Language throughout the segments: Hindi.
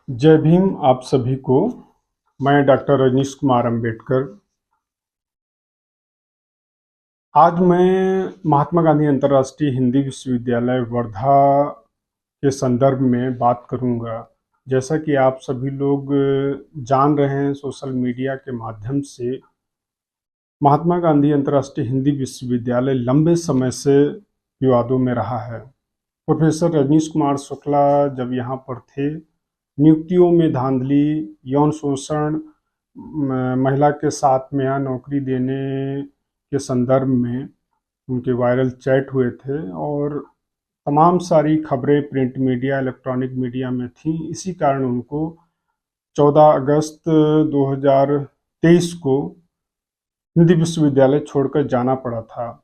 जय भीम आप सभी को। मैं डॉक्टर रजनीश कुमार अंबेडकर। आज मैं महात्मा गांधी अंतर्राष्ट्रीय हिंदी विश्वविद्यालय वर्धा के संदर्भ में बात करूंगा। जैसा कि आप सभी लोग जान रहे हैं सोशल मीडिया के माध्यम से, महात्मा गांधी अंतर्राष्ट्रीय हिंदी विश्वविद्यालय लंबे समय से विवादों में रहा है। प्रोफेसर रजनीश कुमार शुक्ला जब यहाँ पर थे, नियुक्तियों में धांधली, यौन शोषण, महिला के साथ में यहाँ नौकरी देने के संदर्भ में उनके वायरल चैट हुए थे और तमाम सारी खबरें प्रिंट मीडिया, इलेक्ट्रॉनिक मीडिया में थी। इसी कारण उनको 14 अगस्त 2023 को हिंदी विश्वविद्यालय छोड़कर जाना पड़ा था।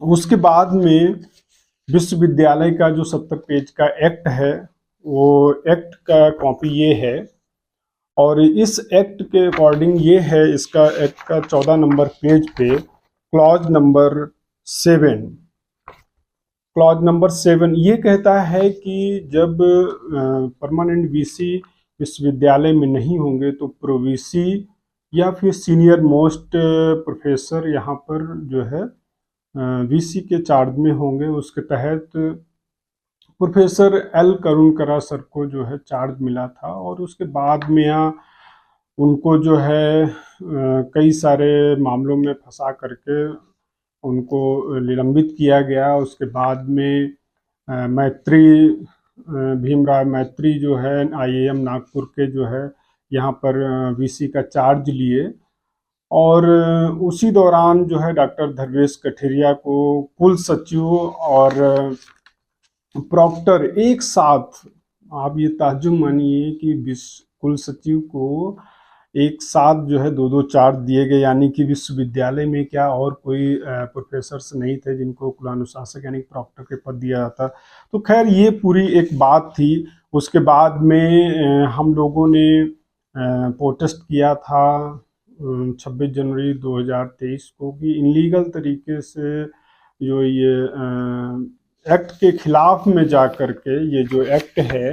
उसके बाद में विश्वविद्यालय का जो 70 पेज का एक्ट है, वो एक्ट का कॉपी ये है और इस एक्ट के अकॉर्डिंग ये है, इसका एक्ट का 14 नंबर पेज पे क्लॉज नंबर 7 ये कहता है कि जब परमानेंट वीसी विश्वविद्यालय में नहीं होंगे तो प्रोवीसी या फिर सीनियर मोस्ट प्रोफेसर यहाँ पर जो है वीसी के चार्ज में होंगे। उसके तहत प्रोफेसर एल करुणकरा सर को जो है चार्ज मिला था और उसके बाद में यहाँ उनको जो है कई सारे मामलों में फंसा करके उनको निलंबित किया गया। उसके बाद में मैत्री, भीमराव मैत्री जो है आईआईएम नागपुर के जो है यहाँ पर वीसी का चार्ज लिए और उसी दौरान जो है डॉक्टर धर्मेश कठेरिया को कुल सचिव और प्रॉक्टर एक साथ, आप ये ताज्जुब मानिए कि कुल सचिव को एक साथ जो है दो चार्ज दिए गए, यानी कि विश्वविद्यालय में क्या और कोई प्रोफेसर्स नहीं थे जिनको कुलानुशासक यानी प्रॉक्टर के पद दिया जाता। तो खैर ये पूरी एक बात थी। उसके बाद में हम लोगों ने प्रोटेस्ट किया था 26 जनवरी 2023 को कि इनलीगल तरीके से जो ये एक्ट के खिलाफ में जा कर के, ये जो एक्ट है,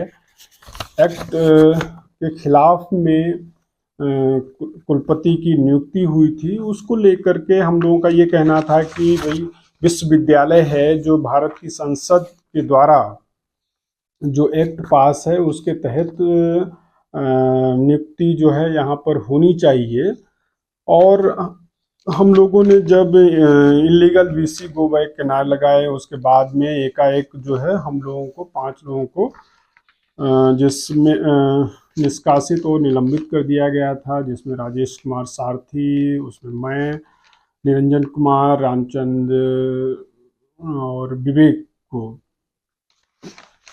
एक्ट के खिलाफ में कुलपति की नियुक्ति हुई थी, उसको लेकर के हम लोगों का ये कहना था कि भाई विश्वविद्यालय है जो भारत की संसद के द्वारा जो एक्ट पास है उसके तहत नियुक्ति जो है यहाँ पर होनी चाहिए। और हम लोगों ने जब इलीगल वीसी गो बैक के नारे लगाए, उसके बाद में एकाएक जो है हम लोगों को 5 लोगों को जिसमें निष्कासित और निलंबित कर दिया गया था, जिसमें राजेश कुमार सारथी, उसमें मैं, निरंजन कुमार, रामचंद्र और विवेक को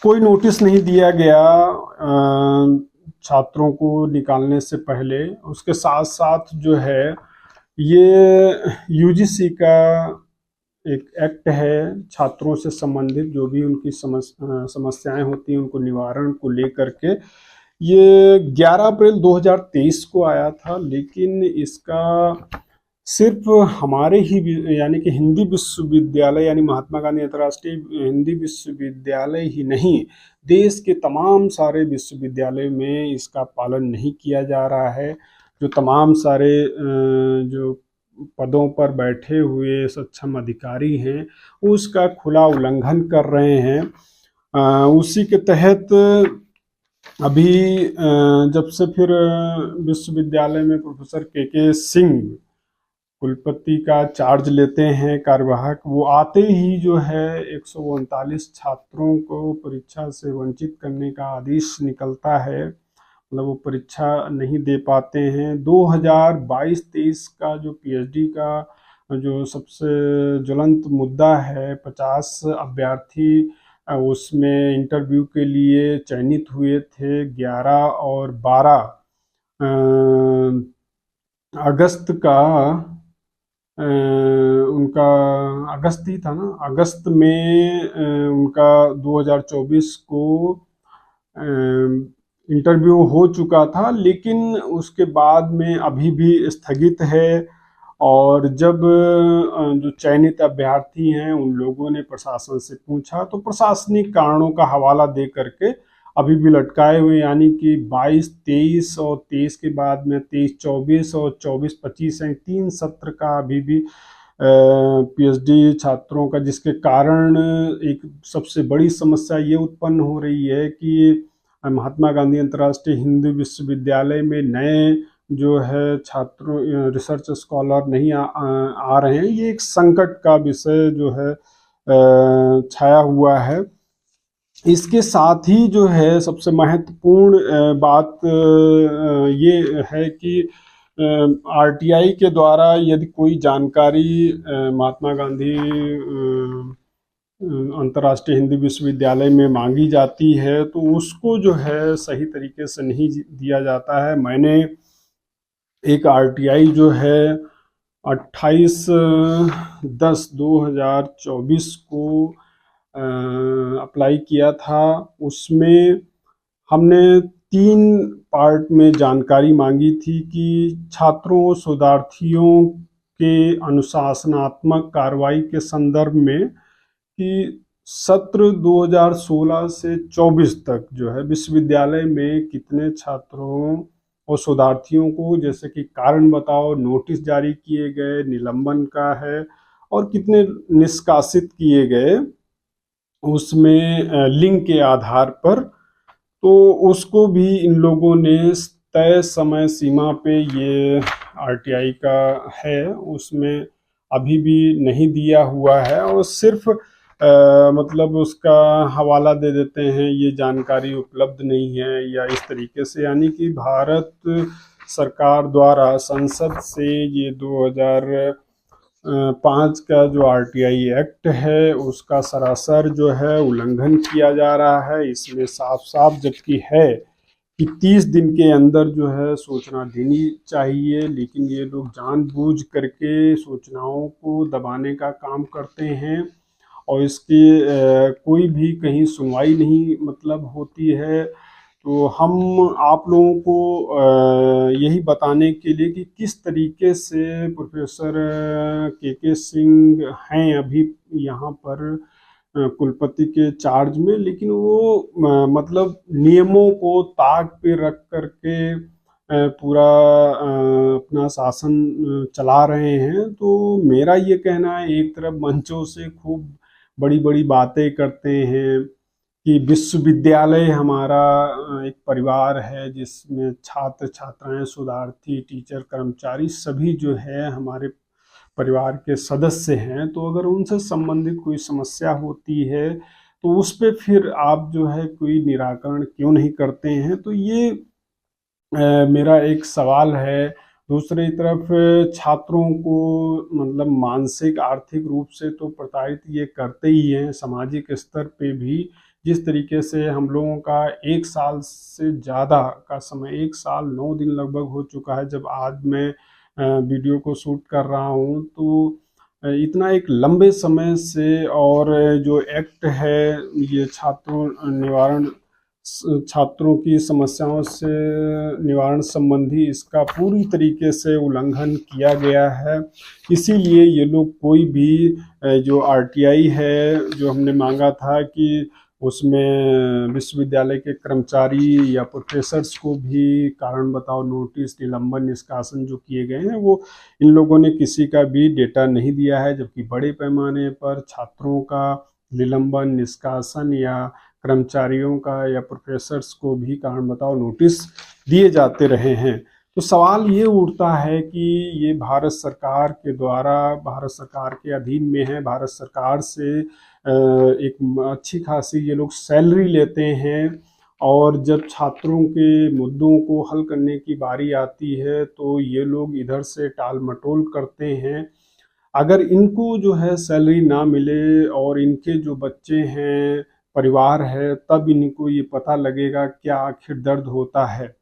कोई नोटिस नहीं दिया गया छात्रों को निकालने से पहले। उसके साथ साथ जो है ये यूजीसी का एक एक्ट है, छात्रों से संबंधित जो भी उनकी समस्याएं होती हैं उनको निवारण को लेकर के, ये 11 अप्रैल 2023 को आया था। लेकिन इसका सिर्फ हमारे ही यानी कि हिंदी विश्वविद्यालय यानी महात्मा गांधी अंतर्राष्ट्रीय हिंदी विश्वविद्यालय ही नहीं, देश के तमाम सारे विश्वविद्यालय में इसका पालन नहीं किया जा रहा है। जो तमाम सारे जो पदों पर बैठे हुए सक्षम अधिकारी हैं उसका खुला उल्लंघन कर रहे हैं। उसी के तहत अभी जब से फिर विश्वविद्यालय में प्रोफेसर के सिंह कुलपति का चार्ज लेते हैं कार्यवाहक, वो आते ही जो है 139 छात्रों को परीक्षा से वंचित करने का आदेश निकलता है, मतलब वो परीक्षा नहीं दे पाते हैं। 2022-23 का जो पीएचडी का जो सबसे ज्वलंत मुद्दा है, 50 अभ्यर्थी उसमें इंटरव्यू के लिए चयनित हुए थे। 11 और 12 अगस्त का उनका अगस्त ही था ना, अगस्त में उनका 2024 को इंटरव्यू हो चुका था, लेकिन उसके बाद में अभी भी स्थगित है। और जब जो चयनित अभ्यर्थी हैं उन लोगों ने प्रशासन से पूछा तो प्रशासनिक कारणों का हवाला दे करके अभी भी लटकाए हुए, यानी कि 22-23 और 23 के बाद में 23-24 और 24-25 हैं, 3 सत्र का अभी भी पीएचडी छात्रों का, जिसके कारण एक सबसे बड़ी समस्या ये उत्पन्न हो रही है कि महात्मा गांधी अंतर्राष्ट्रीय हिंदू विश्वविद्यालय में नए जो है छात्रों रिसर्च स्कॉलर नहीं आ रहे हैं। ये एक संकट का विषय जो है छाया हुआ है। इसके साथ ही जो है सबसे महत्वपूर्ण बात ये है कि आरटीआई के द्वारा यदि कोई जानकारी महात्मा गांधी अंतर्राष्ट्रीय हिंदी विश्वविद्यालय में मांगी जाती है तो उसको जो है सही तरीके से नहीं दिया जाता है। मैंने एक आरटीआई जो है 28/10/2024 को अप्लाई किया था। उसमें हमने 3 पार्ट में जानकारी मांगी थी कि छात्रों शोधार्थियों के अनुशासनात्मक कार्रवाई के संदर्भ में कि सत्र 2016 से 24 तक जो है विश्वविद्यालय में कितने छात्रों और शोधार्थियों को जैसे कि कारण बताओ नोटिस जारी किए गए, निलंबन का है, और कितने निष्कासित किए गए उसमें लिंक के आधार पर। तो उसको भी इन लोगों ने तय समय सीमा पे ये आरटीआई का है उसमें अभी भी नहीं दिया हुआ है, और सिर्फ मतलब उसका हवाला दे देते हैं, ये जानकारी उपलब्ध नहीं है या इस तरीके से। यानी कि भारत सरकार द्वारा संसद से ये 2005 का जो आरटीआई एक्ट है उसका सरासर जो है उल्लंघन किया जा रहा है। इसमें साफ साफ जबकि है कि 30 दिन के अंदर जो है सूचना देनी चाहिए, लेकिन ये लोग जानबूझ करके सूचनाओं को दबाने का काम करते हैं और इसकी कोई भी कहीं सुनवाई नहीं मतलब होती है। तो हम आप लोगों को यही बताने के लिए कि किस तरीके से प्रोफेसर के सिंह हैं अभी यहाँ पर कुलपति के चार्ज में, लेकिन वो मतलब नियमों को ताक पे रख करके पूरा अपना शासन चला रहे हैं। तो मेरा ये कहना है, एक तरफ मंचों से खूब बड़ी बड़ी बातें करते हैं कि विश्वविद्यालय हमारा एक परिवार है जिसमें छात्र छात्राएं शोधार्थी टीचर कर्मचारी सभी जो है हमारे परिवार के सदस्य हैं। तो अगर उनसे संबंधित कोई समस्या होती है तो उस पर फिर आप जो है कोई निराकरण क्यों नहीं करते हैं। तो ये मेरा एक सवाल है। दूसरी तरफ छात्रों को मतलब मानसिक आर्थिक रूप से तो प्रताड़ित ये करते ही हैं, सामाजिक स्तर पे भी जिस तरीके से हम लोगों का 1 साल से ज़्यादा का समय 1 साल 9 दिन लगभग हो चुका है जब आज मैं वीडियो को शूट कर रहा हूँ। तो इतना एक लंबे समय से, और जो एक्ट है ये छात्रों की समस्याओं से निवारण संबंधी इसका पूरी तरीके से उल्लंघन किया गया है। इसीलिए ये लोग कोई भी जो आरटीआई है जो हमने मांगा था कि उसमें विश्वविद्यालय के कर्मचारी या प्रोफेसर्स को भी कारण बताओ नोटिस, निलंबन, निष्कासन जो किए गए हैं वो इन लोगों ने किसी का भी डेटा नहीं दिया है, जबकि बड़े पैमाने पर छात्रों का निलंबन, निष्कासन या कर्मचारियों का या प्रोफेसर्स को भी कारण बताओ नोटिस दिए जाते रहे हैं। तो सवाल ये उठता है कि ये भारत सरकार के द्वारा, भारत सरकार के अधीन में है, भारत सरकार से एक अच्छी खासी ये लोग सैलरी लेते हैं, और जब छात्रों के मुद्दों को हल करने की बारी आती है तो ये लोग इधर से टाल मटोल करते हैं। अगर इनको जो है सैलरी ना मिले और इनके जो बच्चे हैं, परिवार है, तब इनको ये पता लगेगा क्या आखिर दर्द होता है।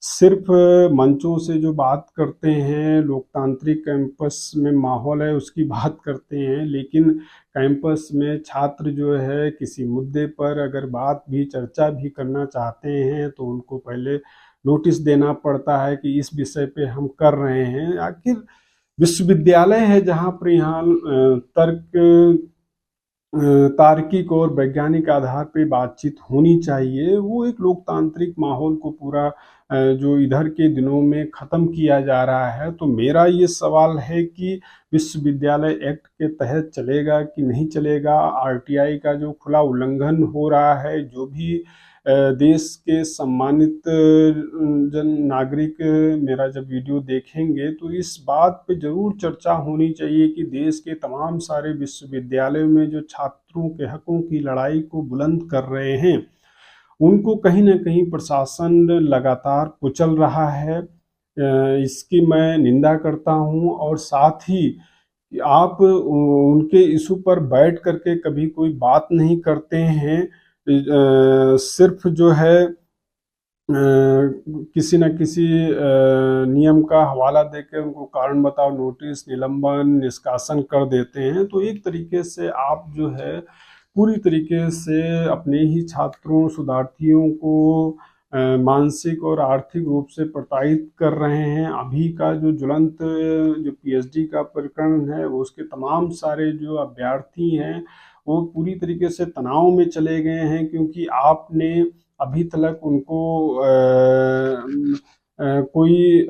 सिर्फ मंचों से जो बात करते हैं, लोकतांत्रिक कैंपस में माहौल है उसकी बात करते हैं, लेकिन कैंपस में छात्र जो है किसी मुद्दे पर अगर बात भी चर्चा भी करना चाहते हैं तो उनको पहले नोटिस देना पड़ता है कि इस विषय पे हम कर रहे हैं। आखिर विश्वविद्यालय है जहाँ पर यहाँ तर्क तार्किक और वैज्ञानिक आधार पे बातचीत होनी चाहिए। वो एक लोकतांत्रिक माहौल को पूरा जो इधर के दिनों में ख़त्म किया जा रहा है। तो मेरा ये सवाल है कि विश्वविद्यालय एक्ट के तहत चलेगा कि नहीं चलेगा? आरटीआई का जो खुला उल्लंघन हो रहा है, जो भी देश के सम्मानित जन नागरिक मेरा जब वीडियो देखेंगे तो इस बात पे ज़रूर चर्चा होनी चाहिए कि देश के तमाम सारे विश्वविद्यालयों में जो छात्रों के हकों की लड़ाई को बुलंद कर रहे हैं, उनको कहीं न कहीं प्रशासन लगातार कुचल रहा है। इसकी मैं निंदा करता हूँ और साथ ही आप उनके इशू पर बैठ करके कभी कोई बात नहीं करते हैं। सिर्फ जो है किसी न किसी नियम का हवाला देकर उनको कारण बताओ नोटिस, निलंबन, निष्कासन कर देते हैं। तो एक तरीके से आप जो है पूरी तरीके से अपने ही छात्रों, शोधार्थियों को मानसिक और आर्थिक रूप से प्रताड़ित कर रहे हैं। अभी का जो ज्वलंत जो पीएचडी का प्रकरण है, वो उसके तमाम सारे जो अभ्यर्थी हैं वो पूरी तरीके से तनाव में चले गए हैं, क्योंकि आपने अभी तक उनको कोई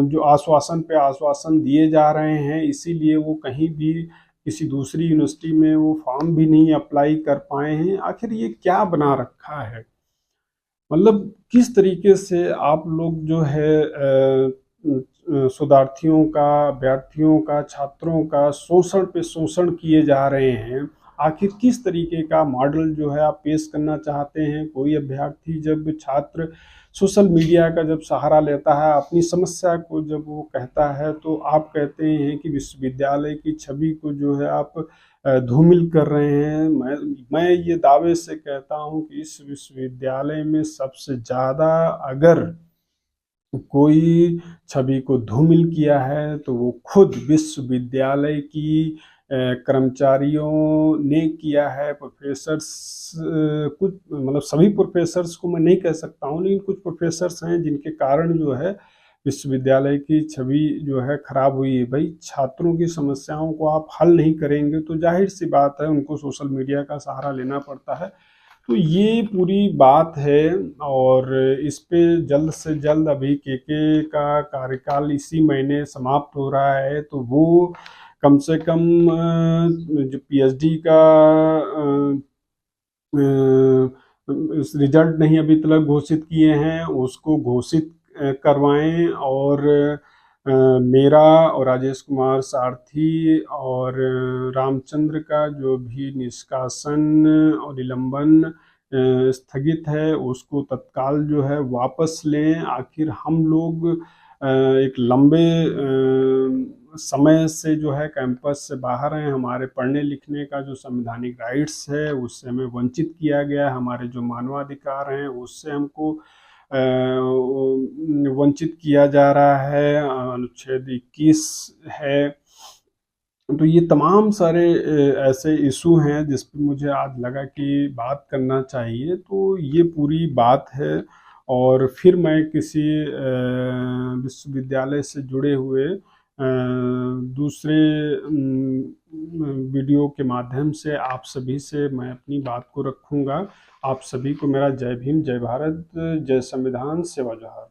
जो आश्वासन पे आश्वासन दिए जा रहे हैं, इसीलिए वो कहीं भी किसी दूसरी यूनिवर्सिटी में वो फॉर्म भी नहीं अप्लाई कर पाए हैं। आखिर ये क्या बना रखा है? मतलब किस तरीके से आप लोग जो है शोधार्थियों का, अभ्यर्थियों का, छात्रों का शोषण पे शोषण किए जा रहे हैं। आखिर किस तरीके का मॉडल जो है आप पेश करना चाहते हैं? कोई अभ्यर्थी, जब छात्र सोशल मीडिया का जब सहारा लेता है, अपनी समस्या को जब वो कहता है, तो आप कहते हैं कि विश्वविद्यालय की छवि को जो है आप धूमिल कर रहे हैं। मैं ये दावे से कहता हूँ कि इस विश्वविद्यालय में सबसे ज़्यादा अगर कोई छवि को धूमिल किया है तो वो खुद विश्वविद्यालय की कर्मचारियों ने किया है। प्रोफेसर्स कुछ, मतलब सभी प्रोफेसर्स को मैं नहीं कह सकता हूँ, लेकिन कुछ प्रोफेसर्स हैं जिनके कारण जो है विश्वविद्यालय की छवि जो है खराब हुई है। भाई, छात्रों की समस्याओं को आप हल नहीं करेंगे तो जाहिर सी बात है उनको सोशल मीडिया का सहारा लेना पड़ता है। तो ये पूरी बात है और इस पे जल्द से जल्द, अभी केके का कार्यकाल इसी महीने समाप्त हो रहा है, तो वो कम से कम जो पीएचडी का रिजल्ट नहीं अभी तक घोषित किए हैं, उसको घोषित करवाएं। और मेरा और राजेश कुमार सारथी और रामचंद्र का जो भी निष्कासन और निलंबन स्थगित है, उसको तत्काल जो है वापस लें। आखिर हम लोग एक लंबे समय से जो है कैंपस से बाहर हैं। हमारे पढ़ने लिखने का जो संवैधानिक राइट्स है उससे हमें वंचित किया गया है। हमारे जो मानवाधिकार हैं उससे हमको वंचित किया जा रहा है। अनुच्छेद 21 है। तो ये तमाम सारे ऐसे इशू हैं जिस पर मुझे आज लगा कि बात करना चाहिए। तो ये पूरी बात है। और फिर मैं किसी विश्वविद्यालय से जुड़े हुए दूसरे वीडियो के माध्यम से आप सभी से मैं अपनी बात को रखूंगा। आप सभी को मेरा जय भीम, जय भारत, जय संविधान, सेवा जोहार।